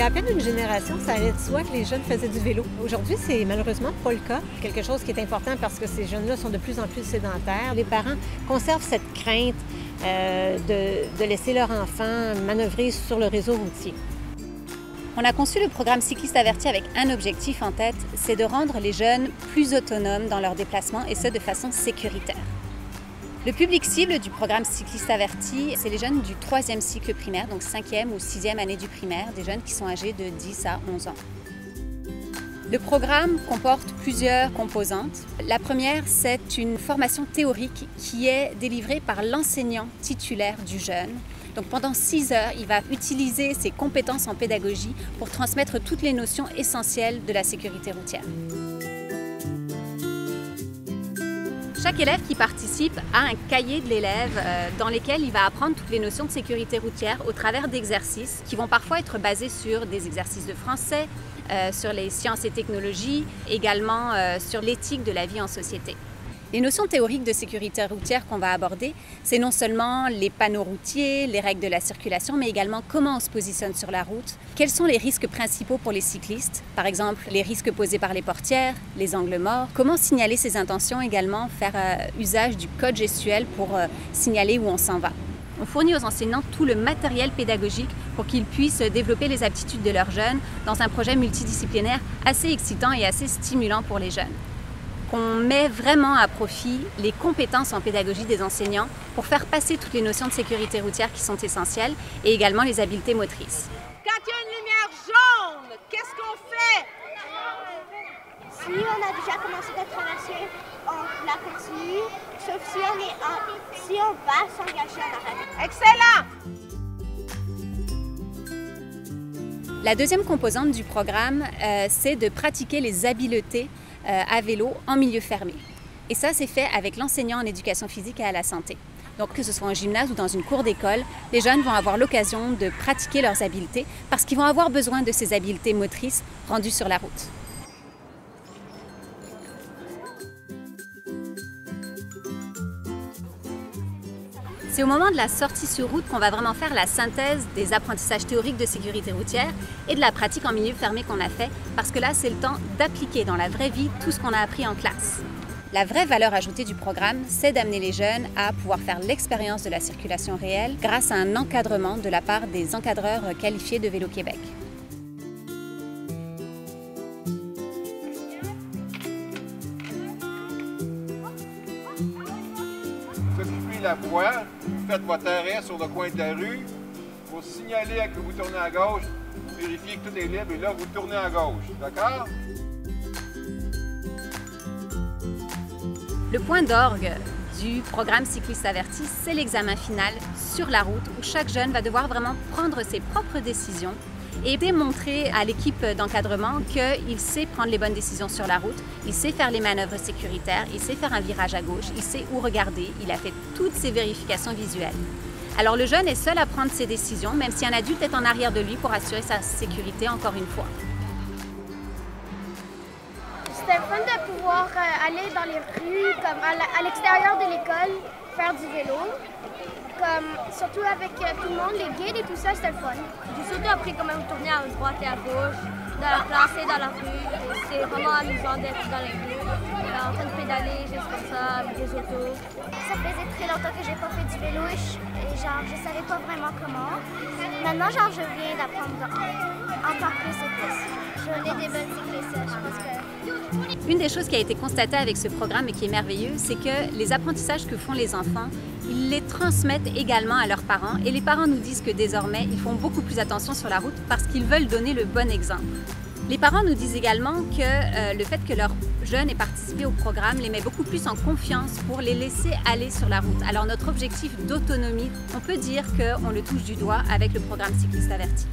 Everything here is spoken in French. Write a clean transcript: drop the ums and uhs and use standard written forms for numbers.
y a à peine une génération, ça allait de soi que les jeunes faisaient du vélo. Aujourd'hui, c'est malheureusement pas le cas. Quelque chose qui est important parce que ces jeunes-là sont de plus en plus sédentaires. Les parents conservent cette crainte de laisser leur enfant manœuvrer sur le réseau routier. On a conçu le programme Cyclistes Avertis avec un objectif en tête, c'est de rendre les jeunes plus autonomes dans leurs déplacements et ce de façon sécuritaire. Le public cible du programme Cyclistes Avertis, c'est les jeunes du 3e cycle primaire, donc 5e ou 6e année du primaire, des jeunes qui sont âgés de 10 à 11 ans. Le programme comporte plusieurs composantes. La première, c'est une formation théorique qui est délivrée par l'enseignant titulaire du jeune. Donc pendant 6 heures, il va utiliser ses compétences en pédagogie pour transmettre toutes les notions essentielles de la sécurité routière. Chaque élève qui participe a un cahier de l'élève dans lequel il va apprendre toutes les notions de sécurité routière au travers d'exercices qui vont parfois être basés sur des exercices de français, sur les sciences et technologies, également sur l'éthique de la vie en société. Les notions théoriques de sécurité routière qu'on va aborder, c'est non seulement les panneaux routiers, les règles de la circulation, mais également comment on se positionne sur la route, quels sont les risques principaux pour les cyclistes, par exemple les risques posés par les portières, les angles morts, comment signaler ses intentions également, faire usage du code gestuel pour signaler où on s'en va. On fournit aux enseignants tout le matériel pédagogique pour qu'ils puissent développer les aptitudes de leurs jeunes dans un projet multidisciplinaire assez excitant et assez stimulant pour les jeunes. On met vraiment à profit les compétences en pédagogie des enseignants pour faire passer toutes les notions de sécurité routière qui sont essentielles et également les habiletés motrices. Quand il y a une lumière jaune, qu'est-ce qu'on fait? Si on a déjà commencé à traverser, on la continue, sauf si on va s'engager en arrêt. Excellent! La deuxième composante du programme, c'est de pratiquer les habiletés à vélo en milieu fermé. Et ça, c'est fait avec l'enseignant en éducation physique et à la santé. Donc, que ce soit en gymnase ou dans une cour d'école, les jeunes vont avoir l'occasion de pratiquer leurs habiletés parce qu'ils vont avoir besoin de ces habiletés motrices rendues sur la route. C'est au moment de la sortie sur route qu'on va vraiment faire la synthèse des apprentissages théoriques de sécurité routière et de la pratique en milieu fermé qu'on a fait, parce que là, c'est le temps d'appliquer dans la vraie vie tout ce qu'on a appris en classe. La vraie valeur ajoutée du programme, c'est d'amener les jeunes à pouvoir faire l'expérience de la circulation réelle grâce à un encadrement de la part des encadreurs qualifiés de Vélo-Québec. La voie, vous faites votre arrêt sur le coin de la rue, vous signalez que vous tournez à gauche, vous vérifiez que tout est libre et là vous tournez à gauche, d'accord? Le point d'orgue du programme Cyclistes Avertis, c'est l'examen final sur la route où chaque jeune va devoir vraiment prendre ses propres décisions et démontrer à l'équipe d'encadrement qu'il sait prendre les bonnes décisions sur la route, il sait faire les manœuvres sécuritaires, il sait faire un virage à gauche, il sait où regarder, il a fait toutes ses vérifications visuelles. Alors le jeune est seul à prendre ses décisions, même si un adulte est en arrière de lui pour assurer sa sécurité encore une fois. C'était fun de pouvoir aller dans les rues, comme à l'extérieur de l'école, faire du vélo. Surtout avec tout le monde, les guides et tout ça, c'était le fun. J'ai surtout appris comment tourner à droite et à gauche, dans la place et dans la rue. C'est vraiment amusant d'être dans les rues, en train de pédaler, juste comme ça, avec des autos. Ça faisait très longtemps que j'ai pas fait du vélo et je savais pas vraiment comment. Maintenant, je viens d'apprendre en tant que cycliste. On est des bonnes cyclistes, je pense que... Une des choses qui a été constatée avec ce programme et qui est merveilleux, c'est que les apprentissages que font les enfants, ils les transmettent également à leurs parents et les parents nous disent que désormais, ils font beaucoup plus attention sur la route parce qu'ils veulent donner le bon exemple. Les parents nous disent également que le fait que leurs jeunes aient participé au programme les met beaucoup plus en confiance pour les laisser aller sur la route. Alors notre objectif d'autonomie, on peut dire qu'on le touche du doigt avec le programme Cyclistes Avertis.